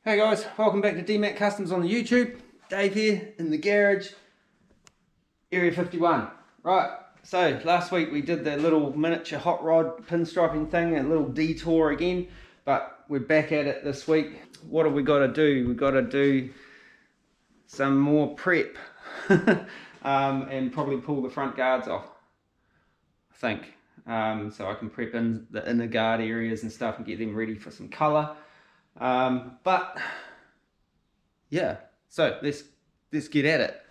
Hey guys, welcome back to DMAC Customs on the YouTube. Dave here in the garage, Area 51. Right, so last week we did the little miniature hot rod pinstriping thing, a little detour again, but we're back at it this week. What have we got to do? We've got to do some more prep and probably pull the front guards off, I think. So I can prep in the inner guard areas and stuff and get them ready for some colour. But yeah, so let's get at it.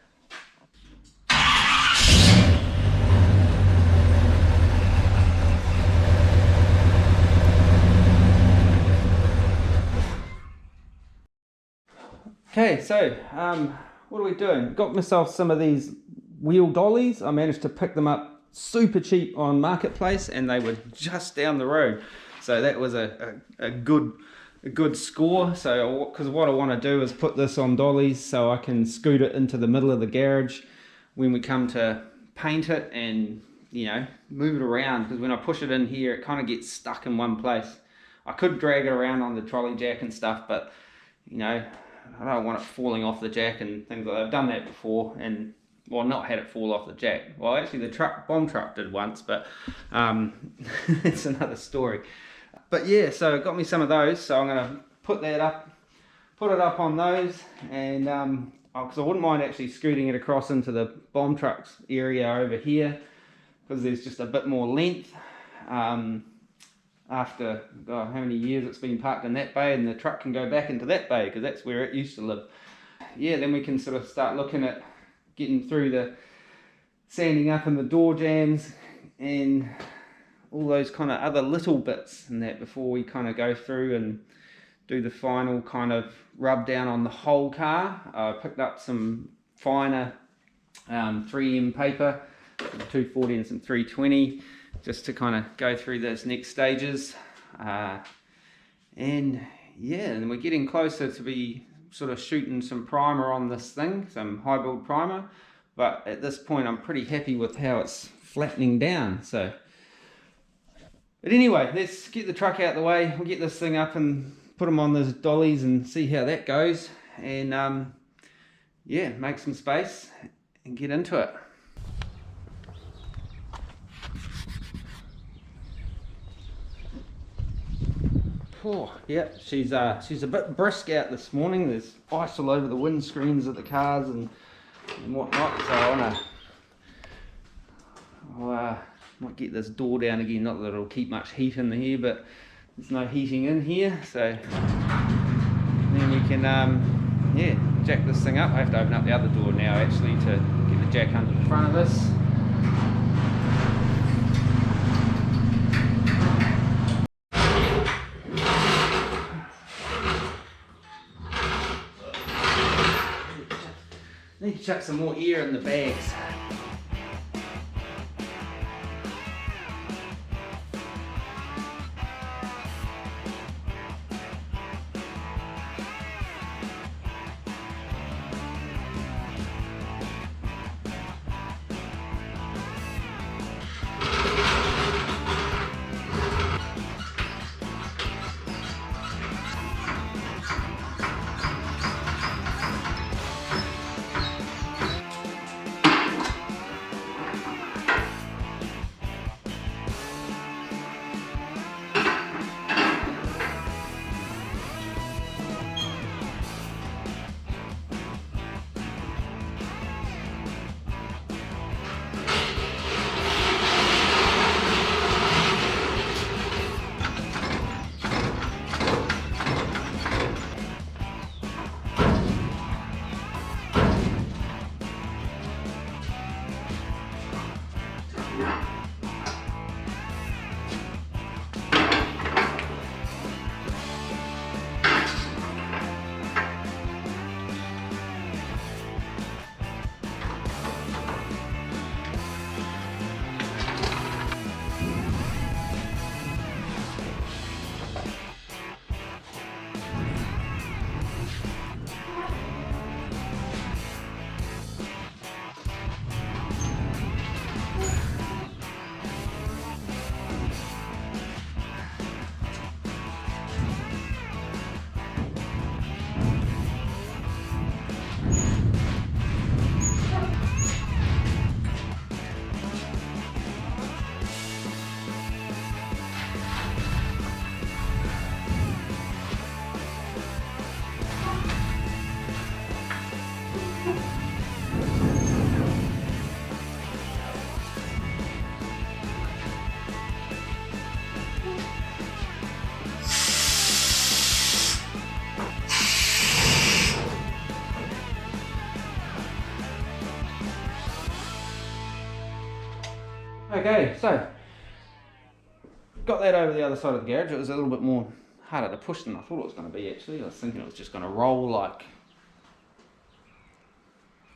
Okay, so what are we doing? Got myself some of these wheel dollies. I managed to pick them up super cheap on Marketplace and they were just down the road, so that was a good score. So because what I want to do is put this on dollies so I can scoot it into the middle of the garage when we come to paint it and, you know, move it around, because when I push it in here it kind of gets stuck in one place. I could drag it around on the trolley jack and stuff, but you know, I don't want it falling off the jack and things like that. I've done that before and, well, not had it fall off the jack. Well, actually the bomb truck did once, but it's another story. But yeah, so it got me some of those, so I'm going to put it up on those, and because I wouldn't mind actually scooting it across into the bomb trucks area over here, because there's just a bit more length after how many years it's been parked in that bay, and the truck can go back into that bay because that's where it used to live. Yeah, then we can sort of start looking at getting through the sanding up in the door jambs and all those kind of other little bits and that before we kind of go through and do the final kind of rub down on the whole car. I picked up some finer 3M paper, some 240 and some 320, just to kind of go through those next stages. And yeah, and we're getting closer to be sort of shooting some primer on this thing, some high build primer, but at this point I'm pretty happy with how it's flattening down. So but anyway, let's get the truck out of the way. We'll get this thing up and put them on those dollies and see how that goes. And yeah, make some space and get into it. Oh, yeah, she's a bit brisk out this morning. There's ice all over the windscreens of the cars and whatnot. So I might get this door down again, not that it'll keep much heat in here, but there's no heating in here, so then we can yeah, jack this thing up. I have to open up the other door now actually to get the jack under the front of this. Need to chuck some more air in the bags. Okay, so got that over the other side of the garage. It was a little bit more harder to push than I thought it was going to be actually. I was thinking it was just going to roll like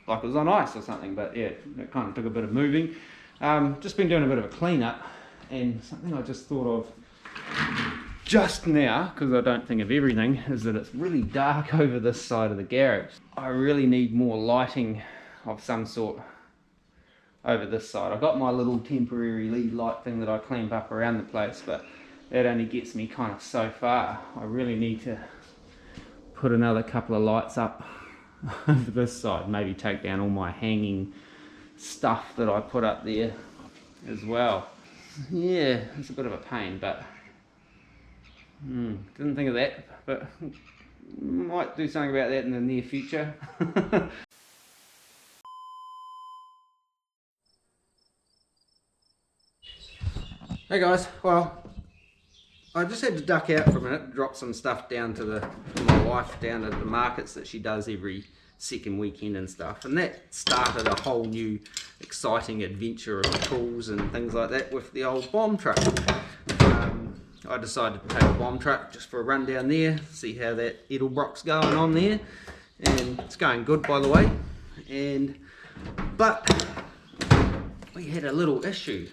it was on ice or something, but yeah, it kind of took a bit of moving. Just been doing a bit of a clean up, and something I just thought of just now, because I don't think of everything, is that it's really dark over this side of the garage. I really need more lighting of some sort over this side. I got my little temporary LED light thing that I clamp up around the place, but that only gets me kind of so far. I really need to put another couple of lights up over this side, maybe take down all my hanging stuff that I put up there as well. Yeah, it's a bit of a pain, but didn't think of that, but might do something about that in the near future. Hey guys, well, I just had to duck out for a minute, drop some stuff down to my wife down at the markets that she does every second weekend and stuff, and that started a whole new exciting adventure of tools and things like that with the old bomb truck. I decided to take a bomb truck just for a run down there, see how that Edelbrock's going on there, and it's going good by the way. But we had a little issue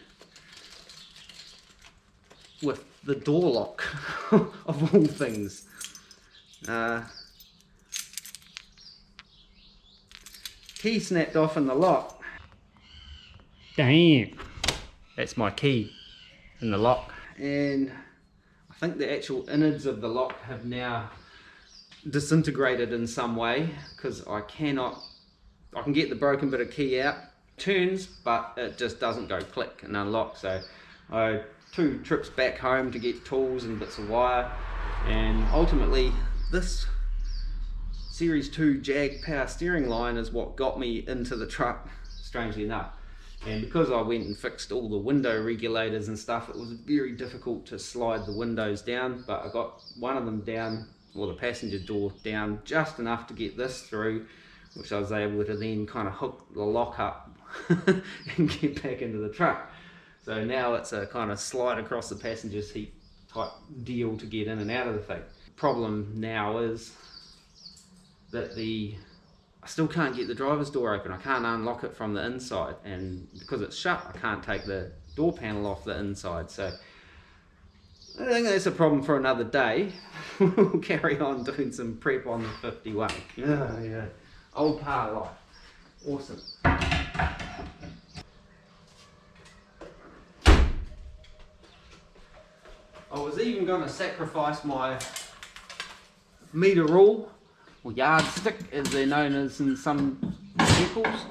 with the door lock of all things. Key snapped off in the lock. Damn, that's my key in the lock, and I think the actual innards of the lock have now disintegrated in some way, because I can get the broken bit of key out, turns, but it just doesn't go click and unlock. So I 2 trips back home to get tools and bits of wire, and ultimately this Series 2 Jag power steering line is what got me into the truck, strangely enough. And because I went and fixed all the window regulators and stuff, it was very difficult to slide the windows down, but I got one of them down, or the passenger door down, just enough to get this through, which I was able to then kind of hook the lock up and get back into the truck. So now it's a kind of slide across the passenger seat type deal to get in and out of the thing. Problem now is that I still can't get the driver's door open. I can't unlock it from the inside, and because it's shut, I can't take the door panel off the inside. So I think that's a problem for another day. We'll carry on doing some prep on the 51. Yeah. Old par life. Awesome. I was even going to sacrifice my meter rule, or yardstick as they're known as in some vehicles.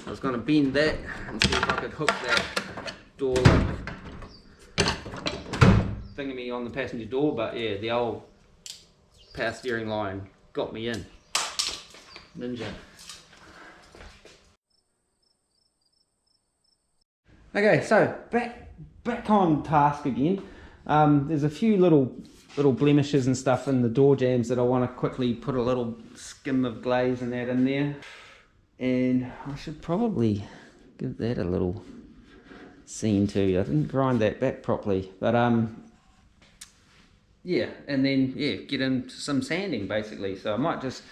I was going to bend that and see if I could hook that door lock thingy on the passenger door, but yeah, the old power steering line got me in. Ninja. Okay, so back on task again. There's a few little blemishes and stuff in the door jambs that I want to quickly put a little skim of glaze and that in there, and I should probably give that a little scene too. I didn't grind that back properly, but yeah, and then yeah, get into some sanding basically. So I might just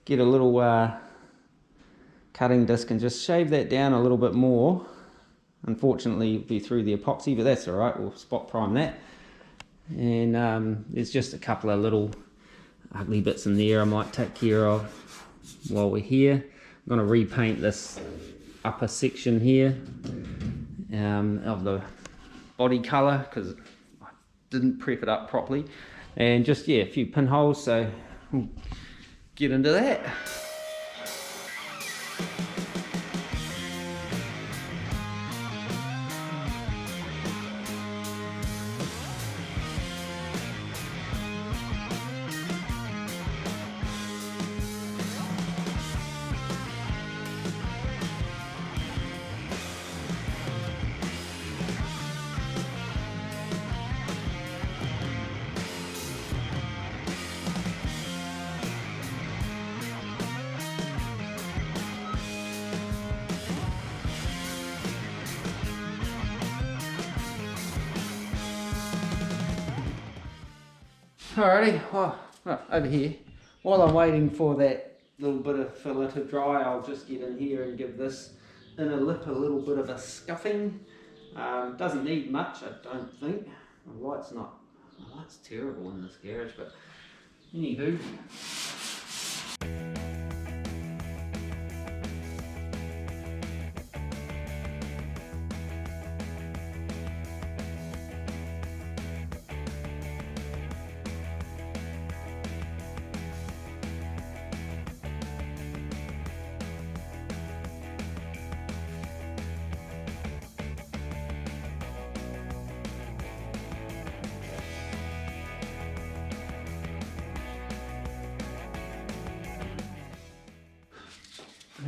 get a little cutting disc and just shave that down a little bit more. Unfortunately it'll be through the epoxy, but that's alright, we'll spot prime that. And there's just a couple of little ugly bits in there I might take care of while we're here. I'm going to repaint this upper section here of the body colour, because I didn't prep it up properly, and just yeah, a few pinholes, so we'll get into that. Alrighty, well, over here, while I'm waiting for that little bit of filler to dry, I'll just get in here and give this inner lip a little bit of a scuffing. Doesn't need much, I don't think. The light's terrible in this garage, but anywho.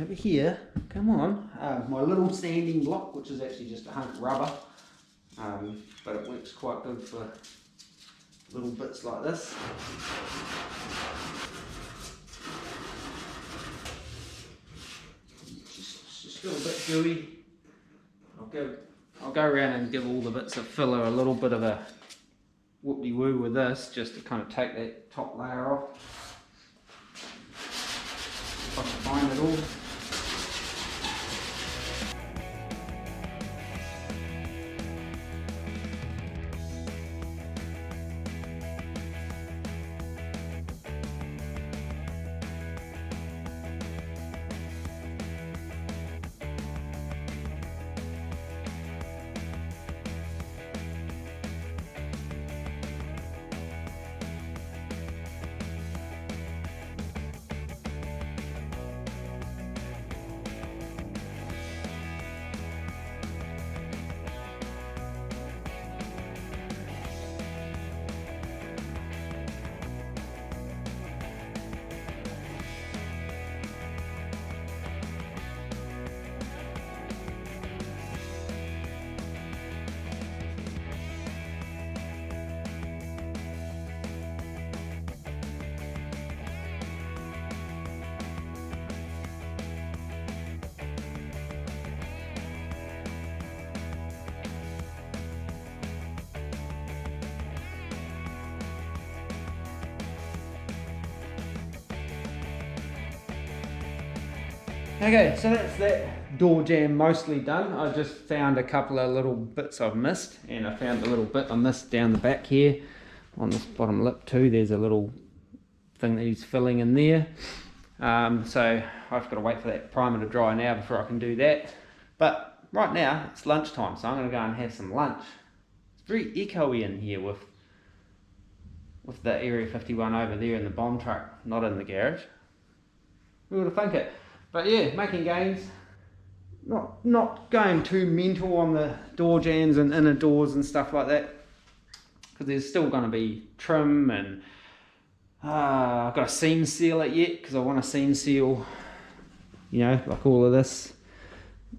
Over here, come on, my little sanding block, which is actually just a hunk of rubber, but it works quite good for little bits like this. It's just still a bit gooey. I'll go around and give all the bits of filler a little bit of a whoop-de-woo with this, just to kind of take that top layer off. If I can find it all. Okay, so that's that door jamb mostly done. I just found a couple of little bits I've missed, and I found a little bit I missed down the back here on this bottom lip too. There's a little thing that he's filling in there. So I've got to wait for that primer to dry now before I can do that. But right now it's lunchtime, so I'm going to go and have some lunch. It's very echoey in here with the Area 51 over there in the bomb truck, not in the garage. Who would have thunk it? But yeah, making gains. Not going too mental on the door jambs and inner doors and stuff like that, because there's still going to be trim, and I've got to seam seal it yet, because I want to seam seal, you know, like all of this,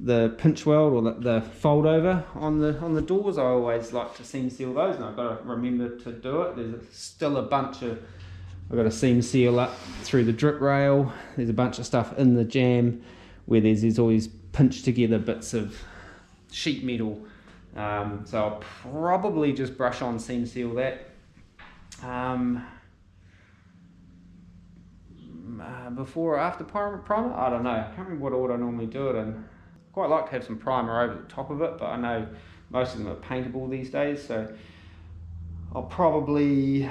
the pinch weld or the fold over on the doors. I always like to seam seal those, and I've got to remember to do it. There's still a bunch of, I've got a seam seal up through the drip rail. There's a bunch of stuff in the jamb where there's always pinched together bits of sheet metal. So I'll probably just brush on seam seal that. Before or after primer? I don't know. I can't remember what order I normally do it in. Quite like to have some primer over the top of it, but I know most of them are paintable these days, so I'll probably,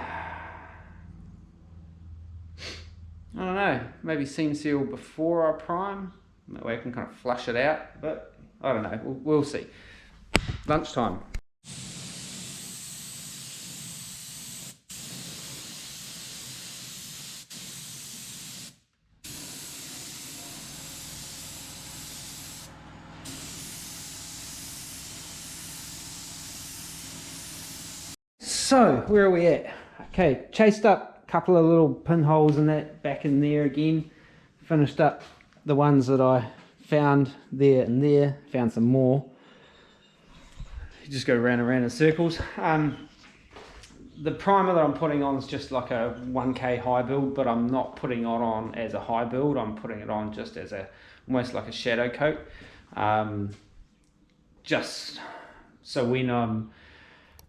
I don't know, maybe seam seal before I prime. That way I can kind of flush it out, but I don't know, we'll see. Lunchtime. So, where are we at? Okay, chased up a couple of little pinholes in that back in there again. Finished up the ones that I found there and there. Found some more. You just go round and round in circles. The primer that I'm putting on is just like a 1K high build, but I'm not putting it on as a high build. I'm putting it on just as a, almost like a shadow coat. Just so when I'm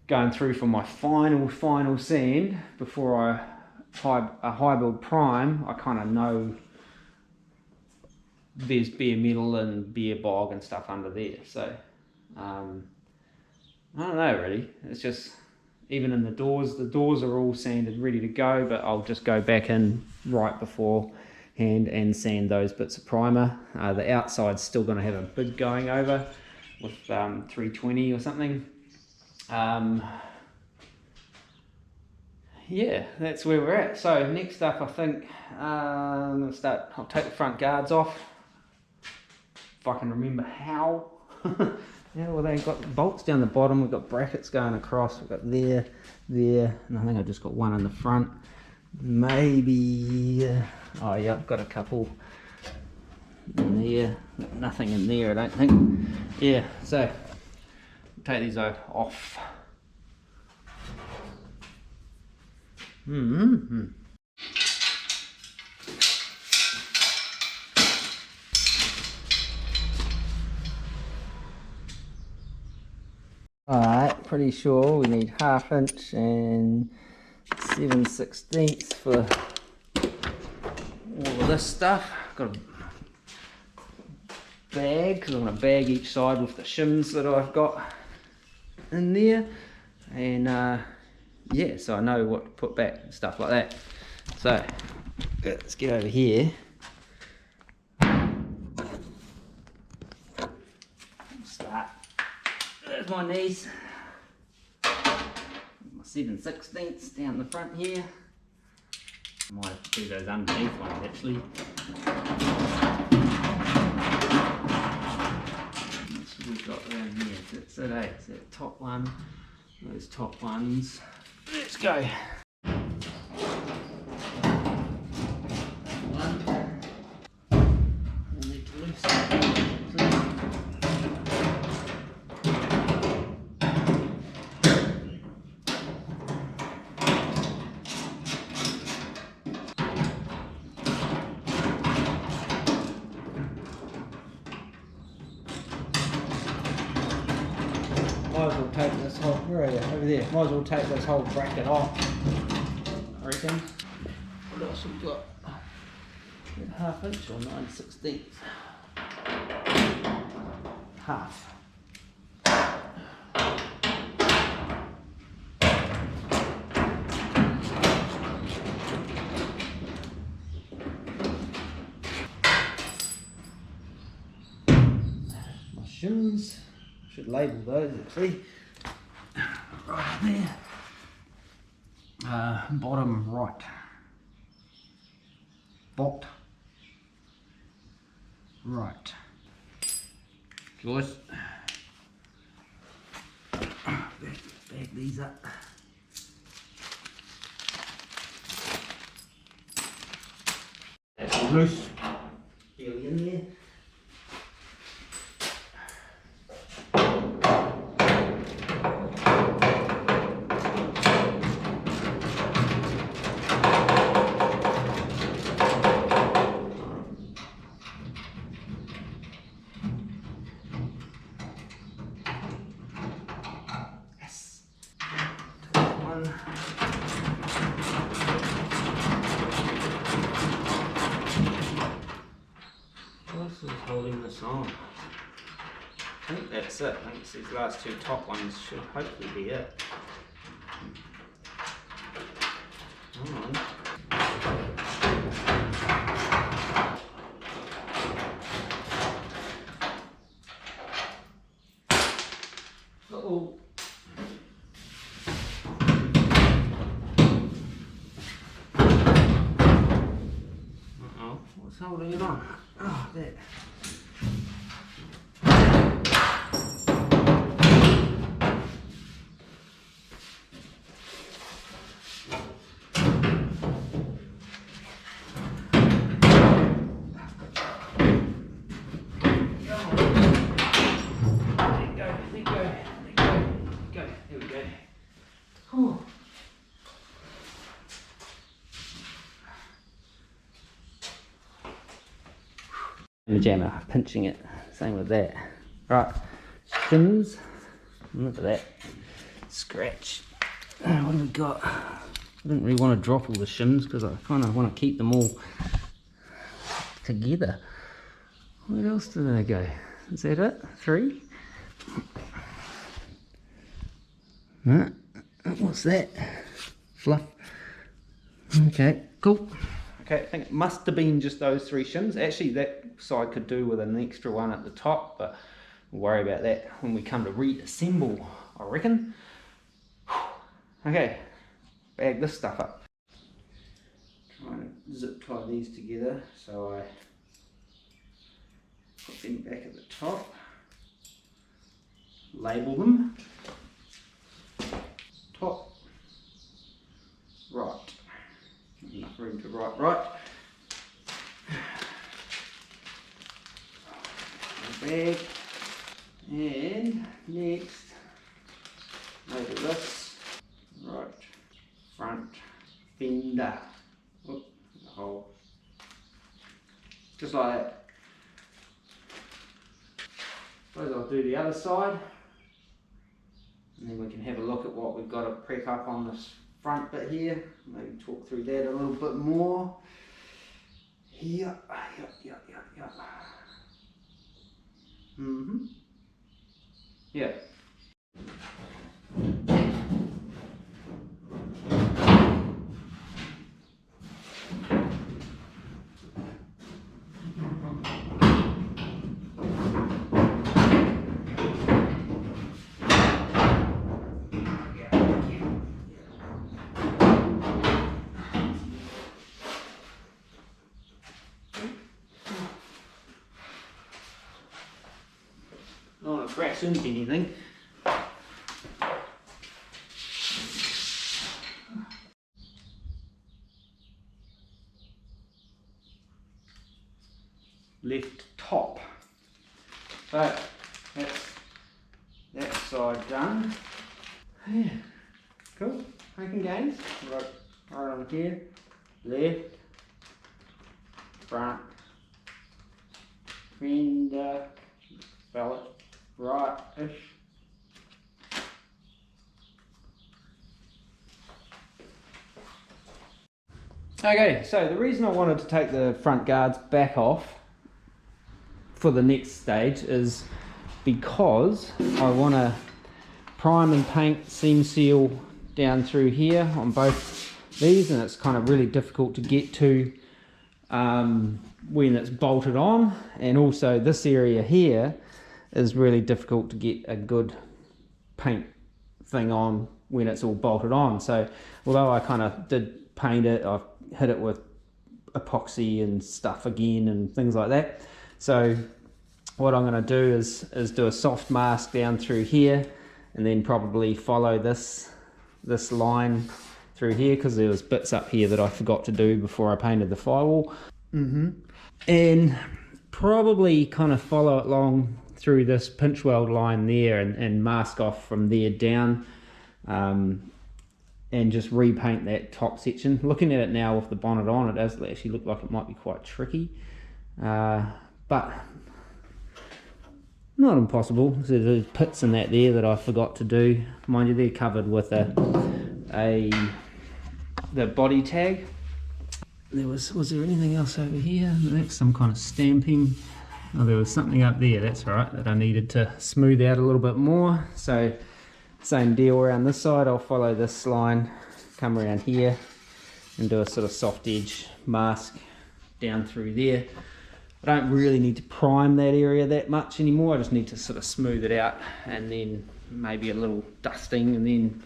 going through for my final sand before I high build prime, I kind of know there's bare metal and bare bog and stuff under there. So I don't know really. It's just, even in the doors are all sanded ready to go, but I'll just go back in right beforehand and sand those bits of primer. The outside's still going to have a big going over with 320 or something. Yeah, that's where we're at. So next up, I think I'm going to I'll take the front guards off, if I can remember how. Yeah, well, they've got bolts down the bottom, we've got brackets going across, we've got there, and I think I've just got one in the front. Maybe, oh yeah, I've got a couple in there, nothing in there I don't think. Yeah, so take these off. Alright, pretty sure we need 1/2 inch and 7/16 for all of this stuff. Got a bag, because I'm going to bag each side with the shims that I've got in there. And yeah, so I know what to put back and stuff like that. So let's get over here. Start. There's my knees. My 7/16 down the front here. I might have to do those underneath ones actually. That's what we've got around here. That's it, eh? It's that top one. Those top ones. Let's go. Might as well take this whole, where are you? Over there. Might as well take this whole bracket off, I reckon. What else have we got? 1/2 inch or 9/16? Half. My shims. Should label those actually. Right there. Bottom right. Bot. Right. Guys. Bag these up. That's all loose. Barely in there. What is holding this on? I think that's it. I think it's these last two top ones should hopefully be it. Come on. Uh-oh. Uh-oh. What's holding it on? Oh, there. The jammer, pinching it, same with that. Right, shims, look at that. scratch. What have we got? I didn't really want to drop all the shims because I kind of want to keep them all together. Where else did they go? Is that it? 3? No. What's that? Fluff. Okay, cool. Okay, I think it must have been just those 3 shims. Actually, that side could do with an extra one at the top, but we'll worry about that when we come to reassemble, I reckon. Okay, bag this stuff up. Try and zip tie these together so I put them back at the top. Label them. Top, right. Enough room to write right. Bag. And next, label this. Right. Front fender. Oop, hole. Just like that. Suppose I'll do the other side. And then we can have a look at what we've got to prep up on this front bit here. Maybe talk through that a little bit more. Yeah. Yeah. Don't want to crash into anything. Left top. So that's that side done. Yeah, cool. Making gains. Right on here. Left, front, fender, ballot. Right-ish. Okay, so the reason I wanted to take the front guards back off for the next stage is because I want to prime and paint seam seal down through here on both these, and it's kind of really difficult to get to when it's bolted on, and also this area here is really difficult to get a good paint thing on when it's all bolted on. So although I kind of did paint it, I've hit it with epoxy and stuff again and things like that. So what I'm going to do is do a soft mask down through here, and then probably follow this line through here, because there was bits up here that I forgot to do before I painted the firewall. And probably kind of follow it along through this pinch weld line there, and mask off from there down, and just repaint that top section. Looking at it now with the bonnet on, it does actually look like it might be quite tricky, but not impossible. So there's pits in that there that I forgot to do. Mind you, they're covered with the body tag. Was there anything else over here? That's some kind of stamping. Oh, there was something up there, that's right, that I needed to smooth out a little bit more. So same deal around this side. I'll follow this line, come around here and do a sort of soft edge mask down through there. I don't really need to prime that area that much anymore. I just need to sort of smooth it out, and then maybe a little dusting, and then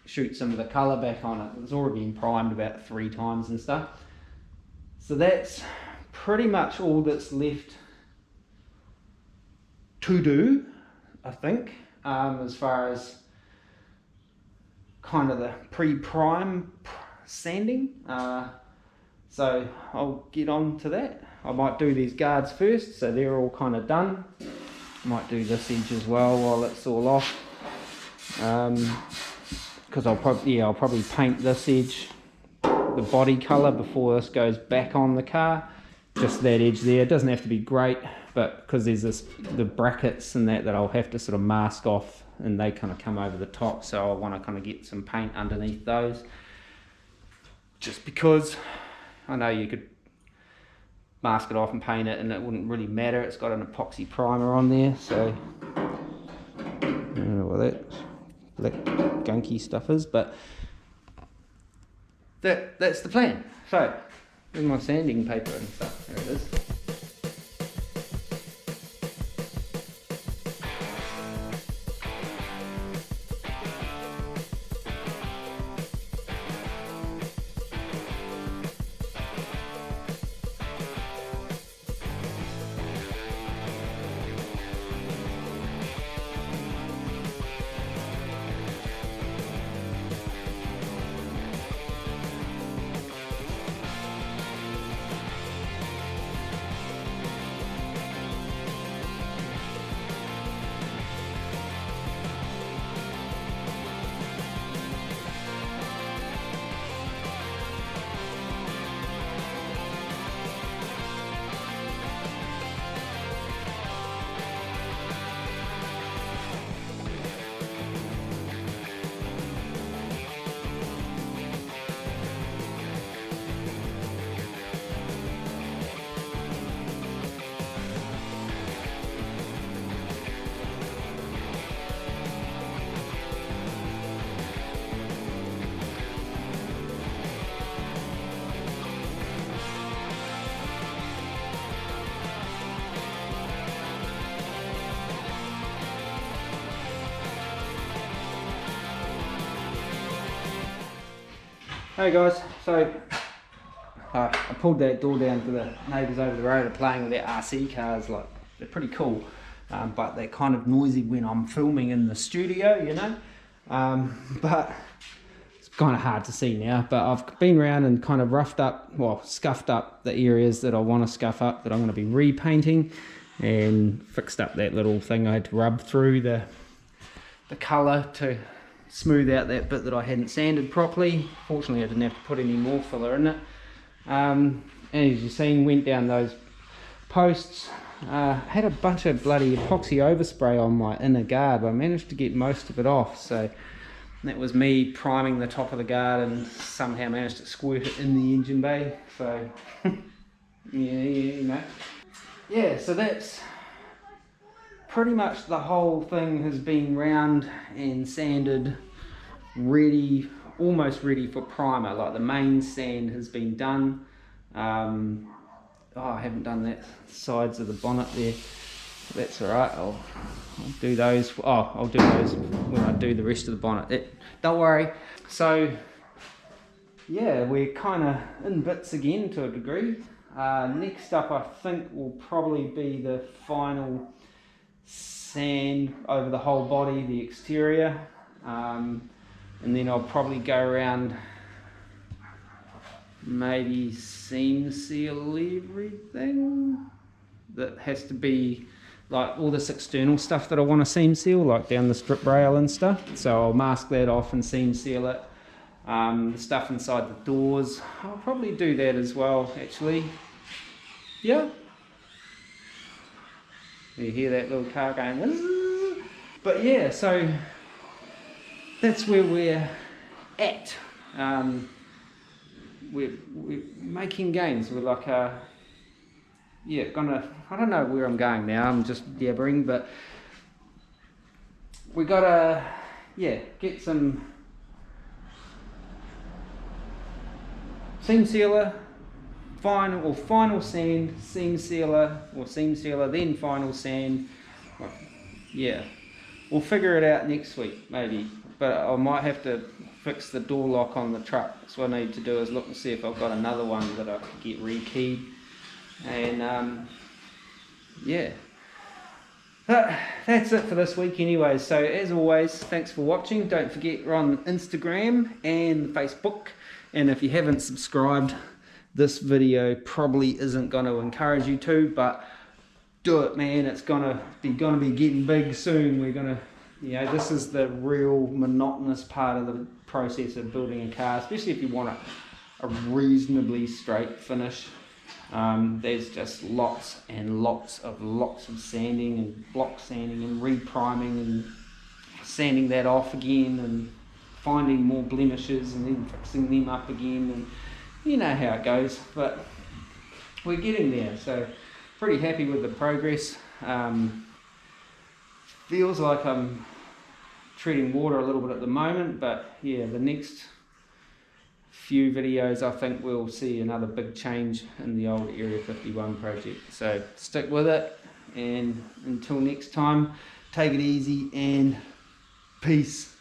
shoot some of the colour back on it. It's already been primed about 3 times and stuff. So that's pretty much all that's left to do, I think, as far as kind of the pre-prime sanding. So I'll get on to that. I might do these guards first, so they're all kind of done. Might do this edge as well while it's all off, because I'll probably paint this edge the body color before this goes back on the car. Just that edge there. It doesn't have to be great, but because there's the brackets and that I'll have to sort of mask off and they kind of come over the top, so I want to kind of get some paint underneath those, just because I know you could mask it off and paint it and it wouldn't really matter. It's got an epoxy primer on there, so I don't know what that black gunky stuff is, but that's the plan. So here's my sanding paper and stuff. There it is. Hey guys, so I pulled that door down for the neighbours over the road are playing with their RC cars. Like, they're pretty cool, but they're kind of noisy when I'm filming in the studio, you know. But it's kind of hard to see now, but I've been around and kind of roughed up, well, scuffed up the areas that I want to scuff up, that I'm going to be repainting, and fixed up that little thing I had to rub through the colour to smooth out that bit that I hadn't sanded properly. Fortunately, I didn't have to put any more filler in it. And as you've seen, went down those posts. Had a bunch of bloody epoxy overspray on my inner guard, but I managed to get most of it off. So that was me priming the top of the guard and somehow managed to squirt it in the engine bay. So yeah, you know. Yeah, so that's pretty much the whole thing has been round and sanded, ready, almost ready for primer. Like, the main sand has been done. I haven't done that sides of the bonnet there. That's alright, I'll do those. Oh, I'll do those when I do the rest of the bonnet. Don't worry. So yeah, we're kind of in bits again to a degree. Next up, I think, will probably be the final sand over the whole body, the exterior, and then I'll probably go around, maybe seam seal everything that has to be, like all this external stuff that I want to seam seal, like down the strip rail and stuff. So I'll mask that off and seam seal it. The stuff inside the doors, I'll probably do that as well, actually. Yeah. You hear that little car going, Wizz! But yeah, so that's where we're at. We're making gains. We're like, yeah, I don't know where I'm going now, I'm just yabbering, but we gotta, yeah, get some seam sealer, final sand, seam sealer, or seam sealer, then final sand. Yeah, we'll figure it out next week, maybe. But I might have to fix the door lock on the truck. So what I need to do is look and see if I've got another one that I could get rekeyed. And yeah, that's it for this week anyway. So as always, thanks for watching. Don't forget, we're on Instagram and Facebook. And if you haven't subscribed, this video probably isn't going to encourage you to, but do it, man. It's gonna be getting big soon. We're gonna, you know, this is the real monotonous part of the process of building a car, especially if you want a reasonably straight finish. There's just lots and lots of sanding and block sanding and repriming and sanding that off again and finding more blemishes and then fixing them up again, and you know how it goes, but we're getting there. So pretty happy with the progress. Feels like I'm treading water a little bit at the moment, but yeah, the next few videos I think we'll see another big change in the old Area 51 project. So stick with it, and until next time, take it easy and peace.